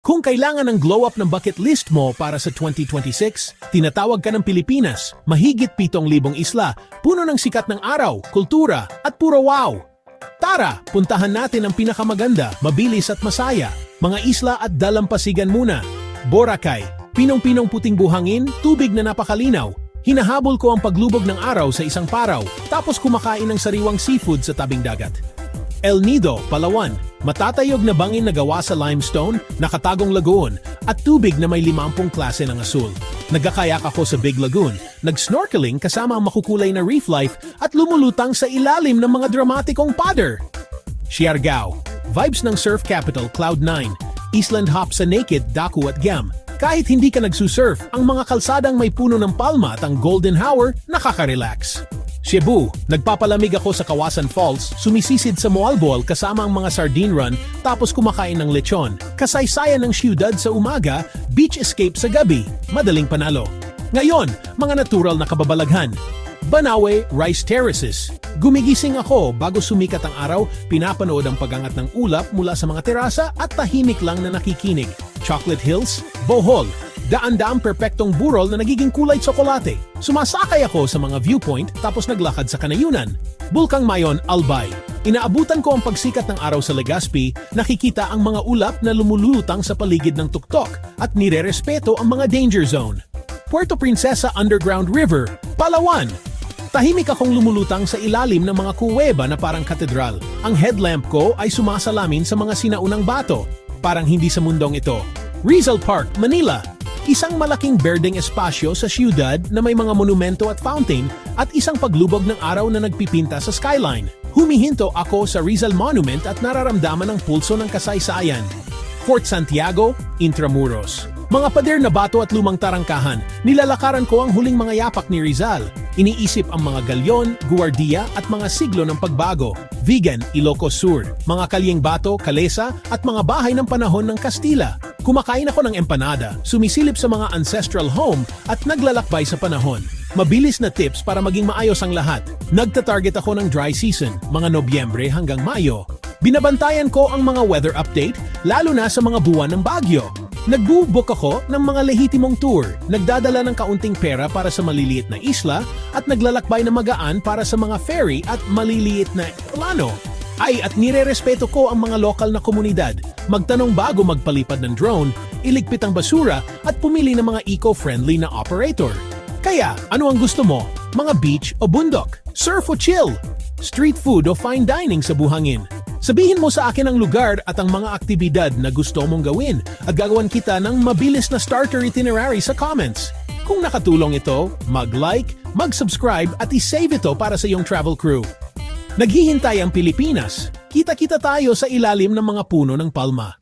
Kung kailangan ng glow-up ng bucket list mo para sa 2026, tinatawag ka ng Pilipinas, mahigit 7,000 isla, puno ng sikat ng araw, kultura, at puro wow! Tara, puntahan natin ang pinakamaganda, mabilis at masaya, mga isla at dalampasigan muna. Boracay, pinong-pinong puting buhangin, tubig na napakalinaw. Hinahabol ko ang paglubog ng araw sa isang paraw, tapos kumakain ng sariwang seafood sa tabing dagat. El Nido, Palawan, matatayog na bangin na gawa sa limestone, nakatagong lagoon, at tubig na may 50 klase ng asul. Nagkakayak ako sa Big Lagoon, nag-snorkeling kasama ang makukulay na reef life at lumulutang sa ilalim ng mga dramatikong pader. Siargao, vibes ng surf capital Cloud9, island hop sa Naked, Daku at Gam. Kahit hindi ka nagsusurf, ang mga kalsadang may puno ng palma at ang golden hour nakaka-relax. Cebu, nagpapalamig ako sa Kawasan Falls, sumisisid sa Moalboal kasama ang mga sardine run, tapos kumakain ng lechon. Kasaysayan ng siyudad sa umaga, beach escape sa gabi, madaling panalo. Ngayon, mga natural na kababalaghan. Banawe Rice Terraces. Gumigising ako bago sumikat ang araw, pinapanood ang pagangat ng ulap mula sa mga terasa at tahimik lang na nakikinig. Chocolate Hills, Bohol. Daan-daang perpektong burol na nagiging kulay tsokolate. Sumasakay ako sa mga viewpoint tapos naglakad sa kanayunan. Bulkang Mayon, Albay. Inaabutan ko ang pagsikat ng araw sa Legazpi, nakikita ang mga ulap na lumulutang sa paligid ng tuktok at nirerespeto ang mga danger zone. Puerto Princesa Underground River, Palawan. Tahimik akong lumulutang sa ilalim ng mga kuweba na parang katedral. Ang headlamp ko ay sumasalamin sa mga sinaunang bato, parang hindi sa mundong ito. Rizal Park, Manila. Isang malaking berdeng espasyo sa siyudad na may mga monumento at fountain at isang paglubog ng araw na nagpipinta sa skyline. Humihinto ako sa Rizal Monument at nararamdaman ang pulso ng kasaysayan. Fort Santiago, Intramuros. Mga pader na bato at lumang tarangkahan, nilalakaran ko ang huling mga yapak ni Rizal. Iniisip ang mga galyon, guwardiya at mga siglo ng pagbago. Vigan, Ilocos Sur. Mga kalyeng bato, kalesa at mga bahay ng panahon ng Kastila. Kumakain ako ng empanada, sumisilip sa mga ancestral home at naglalakbay sa panahon. Mabilis na tips para maging maayos ang lahat. Nagta-target ako ng dry season, mga Nobyembre hanggang Mayo. Binabantayan ko ang mga weather update, lalo na sa mga buwan ng bagyo. Nagbubook ako ng mga lehitimong tour, nagdadala ng kaunting pera para sa maliliit na isla at naglalakbay na magaan para sa mga ferry at maliliit na plano. At nirerespeto ko ang mga lokal na komunidad. Magtanong bago magpalipad ng drone, iligpit ang basura at pumili ng mga eco-friendly na operator. Kaya, ano ang gusto mo? Mga beach o bundok? Surf o chill? Street food o fine dining sa buhangin? Sabihin mo sa akin ang lugar at ang mga aktibidad na gusto mong gawin at gagawan kita ng mabilis na starter itinerary sa comments. Kung nakatulong ito, mag-like, mag-subscribe at i-save ito para sa iyong travel crew. Naghihintay ang Pilipinas. Kita-kita tayo sa ilalim ng mga puno ng palma.